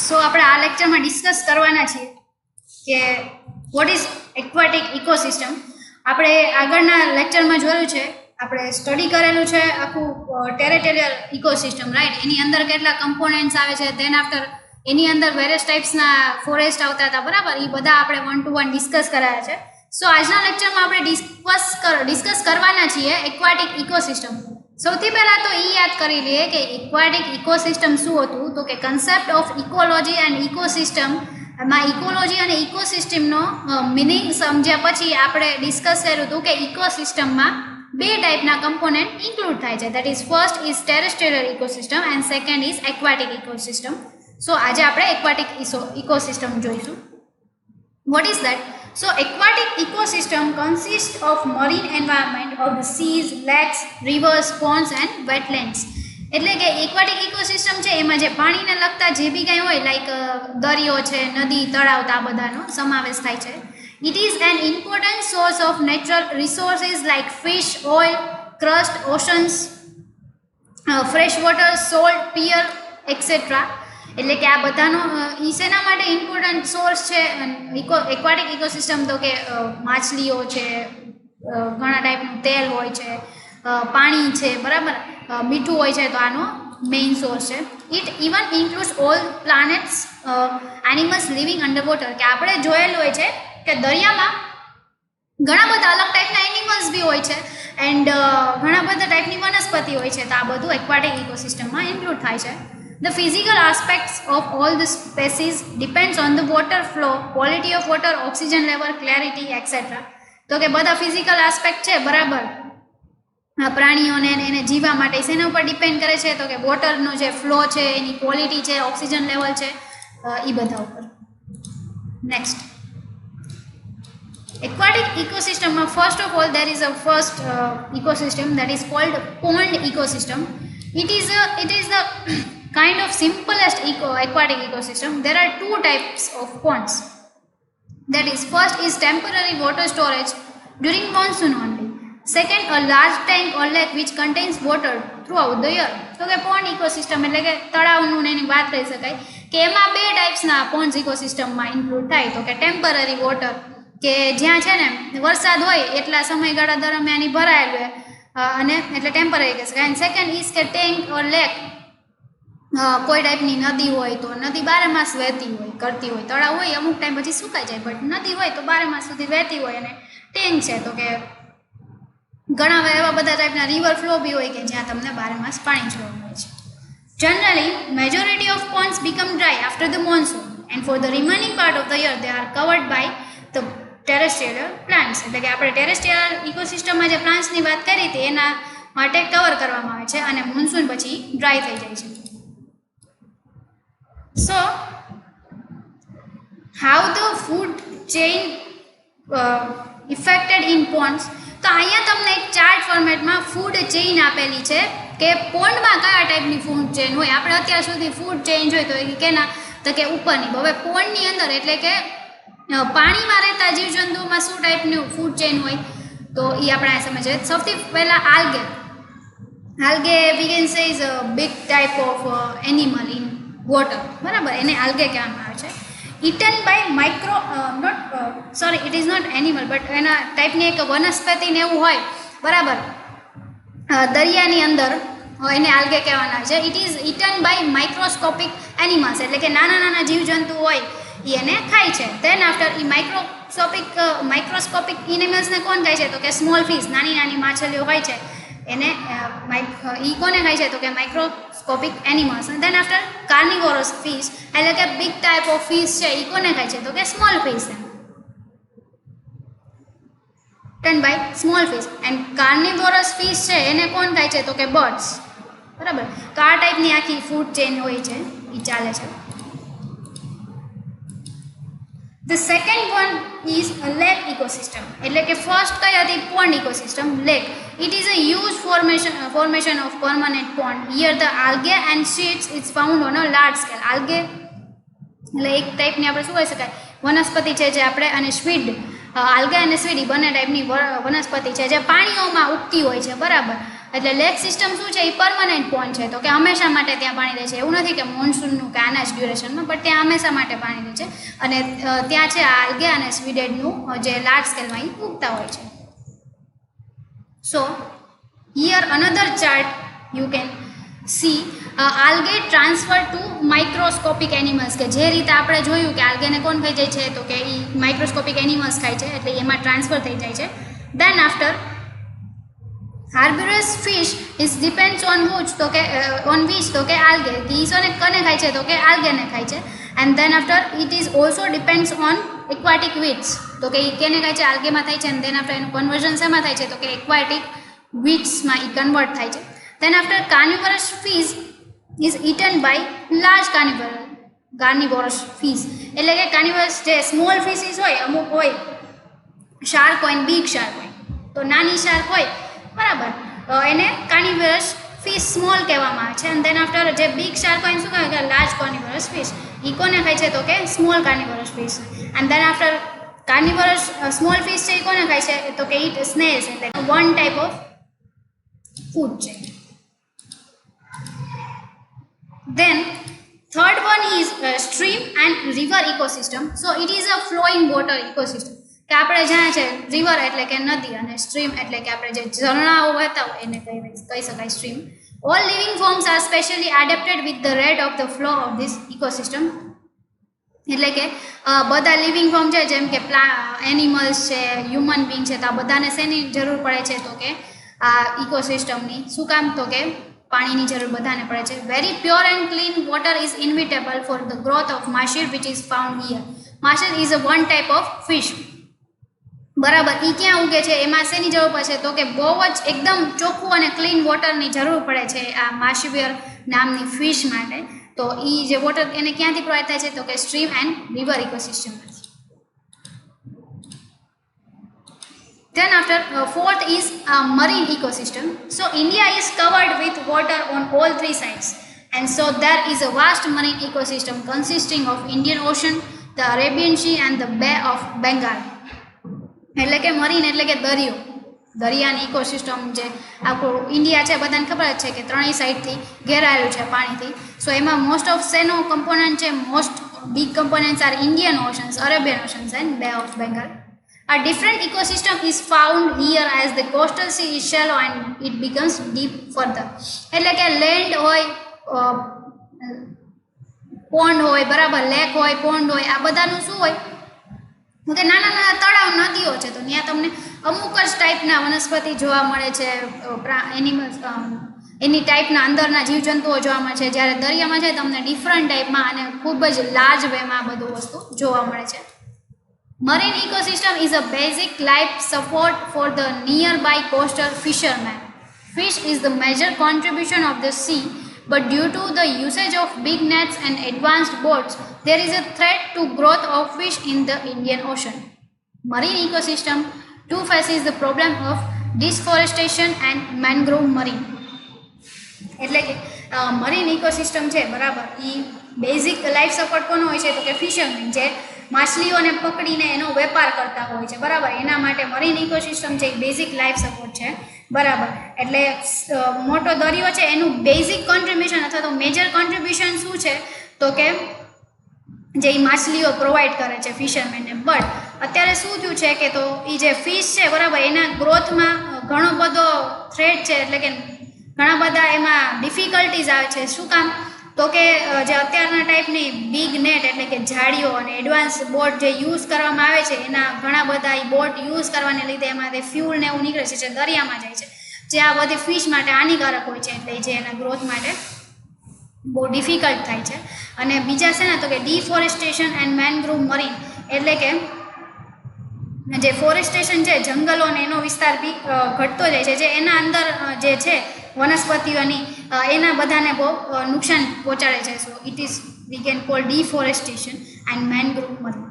સો આપણે આ લેક્ચરમાં ડિસ્કસ કરવાના છીએ કે વોટ ઇઝ એક્વાટિક ઇકોસિસ્ટમ. આપણે આગળના લેક્ચરમાં જોયું છે, આપણે સ્ટડી કરેલું છે આખું ટેરેટોરિયલ ઇકોસિસ્ટમ, રાઈટ. એની અંદર કેટલા કમ્પોનેન્ટ્સ આવે છે, ધેન આફ્ટર એની અંદર વેરિયસ ટાઈપ્સના ફોરેસ્ટ આવતા હતા, બરાબર. એ બધા આપણે 1 to 1 ડિસ્કસ કરાયા છે. સો આજના લેક્ચરમાં આપણે ડિસ્કસ કરવાના છીએ એક્વાટિક ઇકોસિસ્ટમ. સૌથી પહેલાં તો એ યાદ કરી લઈએ કે એક્વાટિક ઇકોસિસ્ટમ શું હતું. તો કે concept of ecology and ecosystem, એમાં ઇકોલોજી અને ઇકોસિસ્ટમનો મિનિંગ સમજ્યા પછી આપણે ડિસ્કસ કર્યું હતું કે ઇકોસિસ્ટમમાં બે ટાઈપના કમ્પોનેન્ટ ઇન્ક્લુડ થાય છે. That is first is terrestrial ecosystem and second is aquatic ecosystem. So આજે આપણે એક્વાટિક ઇકોસિસ્ટમ જોઈશું. What is that? So aquatic ecosystem consists of marine environment of the seas, lakes, rivers, ponds and wetlands. એટલે કે aquatic ecosystem છે એમાં જે પાણીને લગતા જે બી કંઈ હોય, લાઈક દરિયો છે, નદી, તળાવ, આ બધાનો સમાવેશ થાય છે. It is an important source of natural resources like fish, oil, crust, Ocean's, fresh water, salt, પિયર એક્સેટ્રા. એટલે કે આ બધાનો શેના માટે ઇમ્પોર્ટન્ટ સોર્સ છે એક્વાટિક ઇકોસિસ્ટમ? તો કે માછલીઓ છે, ઘણા ટાઈપનું તેલ હોય છે, પાણી છે, બરાબર, મીઠું હોય છે, તો આનો મેઇન સોર્સ છે. It even includes all planets animals living under water. કે આપણે જોયેલું હોય છે કે દરિયામાં ઘણા બધા અલગ ટાઈપના એનિમલ્સ બી હોય છે એન્ડ ઘણા બધા ટાઈપની વનસ્પતિ હોય છે. તો આ બધું એક્વાટિક ઇકોસિસ્ટમમાં ઇન્ક્લુડ થાય છે. The physical aspects of all the species depends on the water flow, quality of water, oxygen level, clarity, etc. તો કે બધા ફિઝિકલ આસ્પેક્ટ છે, બરાબર, પ્રાણીઓને એને જીવવા માટે શેના ઉપર ડિપેન્ડ કરે છે? તો કે વોટરનો જે ફ્લો છે, એની ક્વોલિટી છે, ઓક્સિજન લેવલ છે, એ બધા ઉપર. Next, aquatic ecosystem first of all there is a first ecosystem that is called pond ecosystem. It is the kind of simplest aquatic ecosystem. There are two types of ponds. That is, first is temporary water storage during monsoon only. Second, a large tank or lake which contains water throughout the year. તો કે pond ecosystem એટલે કે તળાવનું એની વાત કરી શકાય કે એમાં બે ટાઈપ્સના પોન્ડ્સ ઇકોસિસ્ટમમાં ઇન્ક્લુડ થાય. તો કે ટેમ્પરરી વોટર, કે જ્યાં છે ને વરસાદ હોય એટલા સમયગાળા દરમિયાન એ ભરાયેલું હોય અને એટલે ટેમ્પરરી કહી શકાય. એન્ડ સેકન્ડ ઇઝ કે ટેન્ક ઓર લેક, કોઈ ટાઈપની નદી હોય તો નદી 12 માસ વહેતી હોય, કરતી હોય. તળાવ હોય અમુક ટાઈમ પછી સુકાઈ જાય, બટ નદી હોય તો 12 માસ સુધી વહેતી હોય. અને ટેન્ક છે તો કે ઘણા એવા બધા ટાઈપના રિવર ફ્લો બી હોય કે જ્યાં તમને 12 માસ પાણી જોવા મળે છે. Generally majority of ponds become dry after the monsoon and for the remaining part of the year they are covered by the terrestrial plants. એટલે કે આપણે ટેરેસ્ટ્રિયલ ઇકોસિસ્ટમમાં જે પ્લાન્ટ્સની વાત કરી હતી એના માટે કવર કરવામાં આવે છે અને મોન્સૂન પછી ડ્રાય થઈ જાય છે. So, how the food chain affected in ponds? તો અહીંયા તમને એક ચાર્ટ ફોર્મેટમાં ફૂડ ચેઇન આપેલી છે કે પોન્ડમાં કયા ટાઈપની ફૂડ ચેઇન હોય. આપણે અત્યાર સુધી ફૂડ ચેઇન જોઈ તો એ કેના? તો કે ઉપરની. હવે પોન્ડની અંદર એટલે કે પાણીમાં રહેતા જીવજંતુઓમાં શું ટાઈપનું ફૂડ ચેઇન હોય તો એ આપણે સમજીએ. સૌથી પહેલાં algae we can say is a big type of animal in water, બરાબર, એને આલ્ગે કહેવામાં આવે છે. Eaten by micro it is not animal but એના ટાઈપની એક વનસ્પતિને એવું હોય, બરાબર, દરિયાની અંદર એને આલ્ગે કહેવાના છે. It is eaten by microscopic animals, એટલે કે નાના નાના જીવજંતુ હોય એ એને ખાય છે. ધેન આફ્ટર એ માઇક્રોસ્કોપિક એનિમલ્સને કોણ ખાય છે? તો કે સ્મોલ ફિશ, નાની નાની માછલીઓ હોય છે એને ઈ કોને ખાય છે? તો કે microscopic animals. Then after carnivorous fish, એટલે કે બિગ ટાઈપ ઓફ ફિશ છે એ કોને ખાય છે? તો કે small fish. Eaten by small fish. And carnivorous fish છે એને કોણ ખાય છે? તો કે બર્ડ્સ, બરાબર. તો આ ટાઈપની આખી ફૂડ ચેઇન હોય છે, એ ચાલે છે. The second one is a lake ecosystem. એટલે કે ફર્સ્ટ કઈ હતી? Pond ecosystem. Lake, it is a huge formation of permanent pond. Here the algae and seeds is found on a large scale. algae એટલે એક ટાઈપની આપણે શું કહી શકાય? વનસ્પતિ છે જે આપણે, અને સ્વીડ, આલ્ગા અને સ્વીડ બંને ટાઈપની વનસ્પતિ છે જે પાણીઓમાં ઉગતી હોય છે, બરાબર. એટલે લેક સિસ્ટમ શું છે, એ પરમનન્ટ પોન્ડ છે, તો કે હંમેશા માટે ત્યાં પાણી રહે છે. એવું નથી કે મોન્સૂનનું કે આના જ ડ્યુરેશનમાં, પણ ત્યાં હંમેશા માટે પાણી રહે છે. અને ત્યાં છે આલ્ગે અને સ્વીડેડનું જે લાર્જ સ્કેલમાં એ ઉગતા હોય છે. So here another chart you can see algae transfer to microscopic animals, કે જે રીતે આપણે જોયું કે આલ્ગેને કોણ ખાઈ જાય છે, તો કે એ માઇક્રોસ્કોપિક એનિમલ્સ ખાય છે, એટલે એમાં ટ્રાન્સફર થઈ જાય છે. Then after herbivorous fish is depends on which, તો કે ઓન વિચ, તો કે આલ્ગે. ઈસોને કને ખાય છે, તો કે આલ્ગેને ખાય છે. And then after it is also depends on aquatic weeds, તો કે એ કેને ખાય છે, આલ્ગેમાં થાય છે. અને દેન આફ્ટર એનું કન્વર્ઝન શેમાં થાય છે, તો કે એક્વાટિક વીટ્સમાં એ કન્વર્ટ થાય છે. Then after carnivorous fish is eaten by large carnivorous fish, એટલે કે કાર્નિવરસ જે સ્મોલ ફિશિસ હોય, અમુક હોય શાર્ક હોય, બિગ શાર્ક હોય, તો નાની શાર્ક હોય બરાબર, એને કાર્નિવરસ ફિશ સ્મોલ કહેવામાં આવે છે. અને દેન આફ્ટર જે બિગ શાર્ક હોય એને શું કહેવાય, કે લાર્જ કાર્નિવરસ ફિશ. એ કોને ખાય છે, તો કે small carnivorous fish. And then after carnivorous small fish છે એ કોને ખાય છે, તો કે ઇટ સ્નેલ્સ, એટલે વન ટાઈપ ઓફ ફૂડ છે. Then third one is stream and river ecosystem. So it is a flowing water ecosystem, કે આપણે જાણે છે રિવર એટલે કે નદી, અને સ્ટ્રીમ એટલે કે આપણે જે ઝરણાઓ વહેતા હોય એને કહી શકાય stream. All living forms are specially adapted with the rate of the flow of this ecosystem, એટલે કે બધા લિવિંગ ફોર્મ છે, જેમ કે એનિમલ્સ છે, હ્યુમન બિંગ છે, તો આ બધાને શેની જરૂર પડે છે, તો કે આ ઇકોસિસ્ટમની. શું કામ, તો કે પાણીની જરૂર બધાને પડે છે. Very pure and clean water is inevitable for the growth of mahseer which is found here. Mahseer is a one type of fish, બરાબર. એ ક્યાં ઉગે છે, એમાં શેની જરૂર પડે છે, તો કે બહુ જ એકદમ ચોખ્ખું અને ક્લીન વોટરની જરૂર પડે છે આ માછીવિયર નામની ફિશ માટે. તો એ જે વોટર એને ક્યાંથી પ્રોવાઈડ થાય છે, તો કે સ્ટ્રીમ એન્ડ રિવર ઇકોસિસ્ટમમાંથી. Then after fourth is marine ecosystem. So India is covered with water on all three sides, and so there is a vast marine ecosystem consisting of Indian Ocean, the Arabian Sea and the Bay of Bengal. એટલે કે marine એટલે કે દરિયો, દરિયાની ecosystem જે આપણું India છે બધાને ખબર જ છે કે ત્રણેય સાઈડથી ઘેરાયેલું છે પાણીથી. સો એમાં મોસ્ટ ઓફ શેનો કમ્પોનન્ટ છે, most big components are Indian oceans, Arabian oceans and Bay of Bengal. A different ecosystem is found here as the coastal sea is shallow and it becomes deep further. એટલે કે land હોય, pond હોય, બરાબર, lake હોય, pond હોય, આ બધાનું શું હોય, કે નાના નાના તળાવ, નદીઓ છે, તો ત્યાં તમને અમુક જ ટાઈપના વનસ્પતિ જોવા મળે છે, એનિમલ્સ એની ટાઈપના અંદરના જીવજંતુઓ જોવા મળે છે. જ્યારે દરિયામાં છે તમને ડિફરન્ટ ટાઈપમાં અને ખૂબ જ લાર્જ વેમાં આ બધું વસ્તુ જોવા મળે છે. Marine ecosystem is a basic life support for the nearby coastal fishermen. Fish is the major contribution of the sea, but due to the usage of big nets and advanced boats, there is a threat to growth of fish in the Indian Ocean. Marine ecosystem too faces the problem of deforestation and mangrove marine. એટલે કે marine ecosystem છે, બરાબર, એ basic life support કોનો હોય છે, તો કે fisherman, જે માછલીઓને પકડીને એનો વેપાર કરતા હોય છે, બરાબર. એના માટે મરીન ઇકોસિસ્ટમ છે એ બેઝિક લાઈફ સપોર્ટ છે, બરાબર. એટલે મોટો દરિયો છે એનું બેઝિક કોન્ટ્રીબ્યુશન અથવા તો મેજર કોન્ટ્રીબ્યુશન શું છે, તો કે જે માછલીઓ પ્રોવાઈડ કરે છે ફિશરમેનને. બટ અત્યારે શું થયું છે કે તો એ જે ફિશ છે, બરાબર, એના ગ્રોથમાં ઘણો બધો થ્રેટ છે, એટલે કે ઘણા બધા એમાં ડિફિકલ્ટીઝ આવે છે. શું કામ, તો કે જે અત્યારના ટાઈપની બિગ નેટ એટલે કે જાળીઓ અને એડવાન્સ બોટ જે યુઝ કરવામાં આવે છે, એના ઘણા બધા એ બોટ યુઝ કરવાને લીધે એમાંથી ફ્યુલ ને એવું નીકળે છે જે દરિયામાં જાય છે, જે આ બધી ફિશ માટે હાનિકારક હોય છે, એટલે જે એના ગ્રોથ માટે બહુ ડિફિકલ્ટ થાય છે. અને બીજા છે ને, તો કે ડિફોરેસ્ટેશન એન્ડ મેનગ્રુવ મરીન, એટલે કે જે ફોરેસ્ટેશન છે, જંગલો અને એનો વિસ્તાર બી ઘટતો જાય છે, જે એના અંદર જે છે વનસ્પતિઓની એના બધાને બહુ નુકસાન પહોંચાડે છે. So it is we can call deforestation and mangrove marine.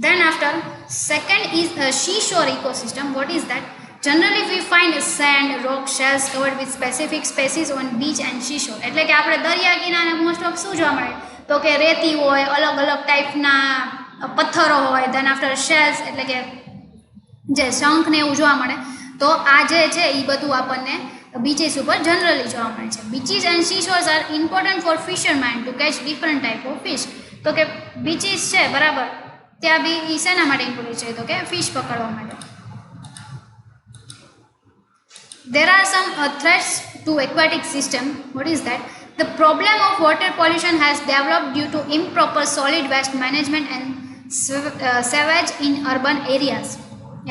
Then after second is a seashore ecosystem. What is that? Generally we find sand, rock, shells covered with specific species on beach and seashore. એટલે કે આપણે દરિયા કિનારે most of શું જોવા મળે, તો કે રેતી હોય, અલગ અલગ ટાઈપના પથ્થરો હોય. ધેન આફ્ટર શેલ્સ એટલે કે જે શંખ ને એવું જોવા મળે. તો આ જે છે એ બધું આપણને બીચીસ ઉપર જનરલી જોવા મળે છે. Beaches and seashores are important for fishermen to catch different type of fish. તો કે બીચીસ છે બરાબર, ત્યાં બી એ શેના માટે ઇમ્પોર્ટન્ટ છે? તો કે ફિશ પકડવા માટે. There are some threats to aquatic system. What is that? The problem of water pollution has developed due to improper solid waste management and sewage in urban areas.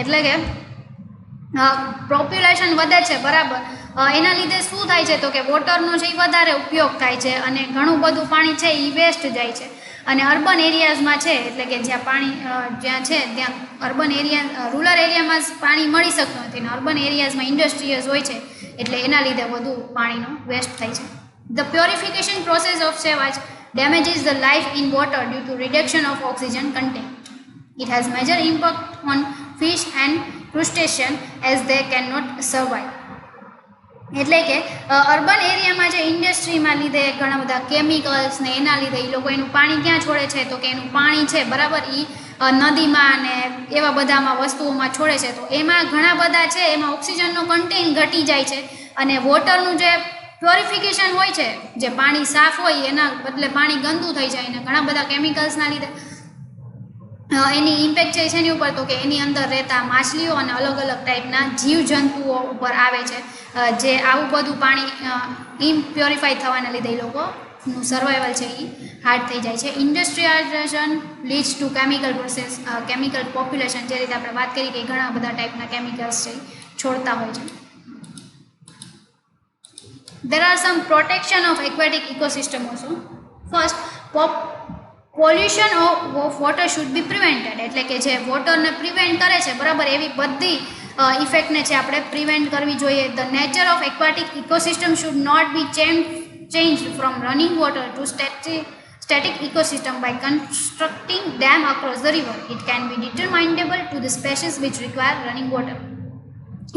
એટલે કે પોપ્યુલેશન વધે છે બરાબર, એના લીધે શું થાય છે? તો કે વોટરનો છે એ વધારે ઉપયોગ થાય છે અને ઘણું બધું પાણી છે એ વેસ્ટ જાય છે. અને અર્બન એરિયાઝમાં છે એટલે કે જ્યાં પાણી જ્યાં છે ત્યાં અર્બન એરિયા રૂરલ એરિયામાં જ પાણી મળી શકતું નથી અને અર્બન એરિયાઝમાં ઇન્ડસ્ટ્રીઝ હોય છે એટલે એના લીધે વધુ પાણીનો વેસ્ટ થાય છે. The purification process of sewage damages the life in water due to reduction of oxygen content. It has major impact on fish and crustaceans as they cannot survive. એટલે કે અર્બન એરિયામાં જે ઇન્ડસ્ટ્રીમાં લીધે ઘણા બધા કેમિકલ્સ ને એના લીધે એ લોકો એનું પાણી ક્યાં છોડે છે? તો કે એનું પાણી છે બરાબર એ નદીમાં ને એવા બધામાં વસ્તુઓમાં છોડે છે. તો એમાં ઘણા બધા છે એમાં ઓક્સિજનનો કન્ટેન્ટ ઘટી જાય છે અને વોટરનું જે પ્યોરિફિકેશન હોય છે, જે પાણી સાફ હોય એના બદલે પાણી ગંદુ થઈ જાય અને ઘણા બધા કેમિકલ્સના લીધે એની ઇમ્પેક્ટ છે એની ઉપર તો કે એની અંદર રહેતા માછલીઓ અને અલગ અલગ ટાઈપના જીવજંતુઓ ઉપર આવે છે, જે આવું બધું પાણી ઇમ્પ્યોરિફાઈ થવાના લીધે એ લોકોનું સર્વાઈવલ છે એ હાર્ડ થઈ જાય છે. Industrialization leads to chemical process chemical population, જે રીતે આપણે વાત કરી કે ઘણા બધા ટાઈપના કેમિકલ્સ છે છોડતા હોય છે. There are some protection of aquatic ecosystem also. First, pollution of water should be પ્રિવેન્ટેડ. એટલે કે જે વોટરને પ્રિવેન્ટ કરે છે બરાબર એવી બધી ઇફેક્ટને છે આપણે પ્રિવેન્ટ કરવી જોઈએ. The nature of aquatic ecosystem should not be change from running water to static ecosystem by constructing dam across the river. It can be determinable to the species which require running water.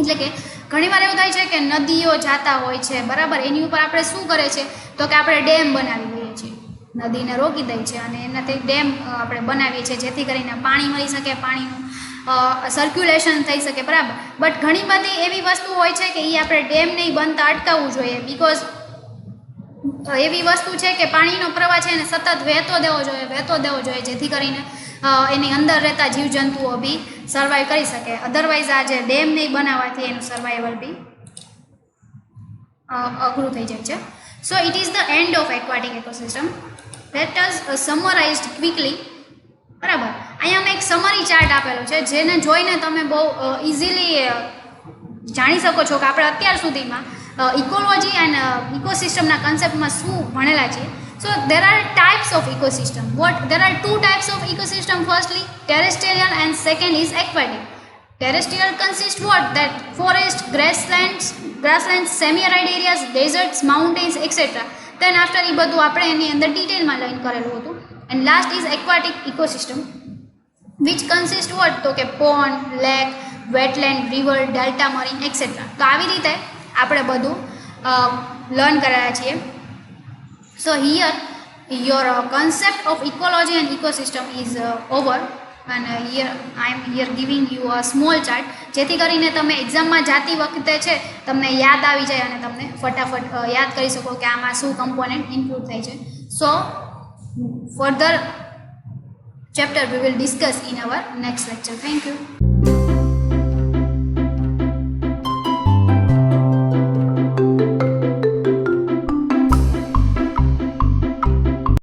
એટલે કે ઘણીવાર એવું થાય છે કે નદીઓ જાતા હોય છે બરાબર, એની ઉપર આપણે શું કરે છે? તો કે આપણે ડેમ બનાવી દઈએ છીએ, નદીને રોકી દઈએ છીએ અને એનાથી ડેમ આપણે બનાવીએ છીએ જેથી કરીને પાણી મળી શકે, પાણીનું સર્ક્યુલેશન થઈ શકે બરાબર. બટ ઘણી બધી એવી વસ્તુ હોય છે કે એ આપણે ડેમ નહીં બનતા અટકાવવું જોઈએ, બિકોઝ એવી વસ્તુ છે કે પાણીનો પ્રવાહ છે એને સતત વહેતો દેવો જોઈએ જેથી કરીને એની અંદર રહેતા જીવજંતુઓ બી સર્વાઈવ કરી શકે. અધરવાઇઝ આ જે ડેમ નહીં બનાવવાથી એનું સર્વાઈવલ બી અઘરું થઈ જાય છે. So it is the end of aquatic ecosystem. Let us summarised quickly બરાબર. અહીંયા મેં એક સમરી ચાર્ટ આપેલો છે જેને જોઈને તમે બહુ ઇઝીલી જાણી શકો છો કે આપણે અત્યાર સુધીમાં ઇકોલોજી એન્ડ ઇકોસિસ્ટમના કન્સેપ્ટમાં શું ભણેલા છીએ. So there are types of ecosystem. There are two types of ecosystem. Firstly, terrestrial and second is aquatic. Terrestrial consists what? That forest, grasslands, semi-arid areas, deserts, mountains, etc. Then after એ બધું આપણે એની અંદર ડિટેલમાં લઈને કરેલું હતું. And last is aquatic ecosystem, which consists what? તો કે pond, lake, wetland, river, delta, marine, etc. તો આવી રીતે આપણે બધું લર્ન કરેલા છીએ. So here your concept of ecology and ecosystem is over, and here I am here giving you a small chart જેથી કરીને તમે એક્ઝામમાં જાતી વખતે છે તમને યાદ આવી જાય અને તમને ફટાફટ યાદ કરી શકો કે આમાં શું કમ્પોનન્ટ ઇન્ક્લુડ થાય છે. So further chapter we will discuss in our next lecture. Thank you.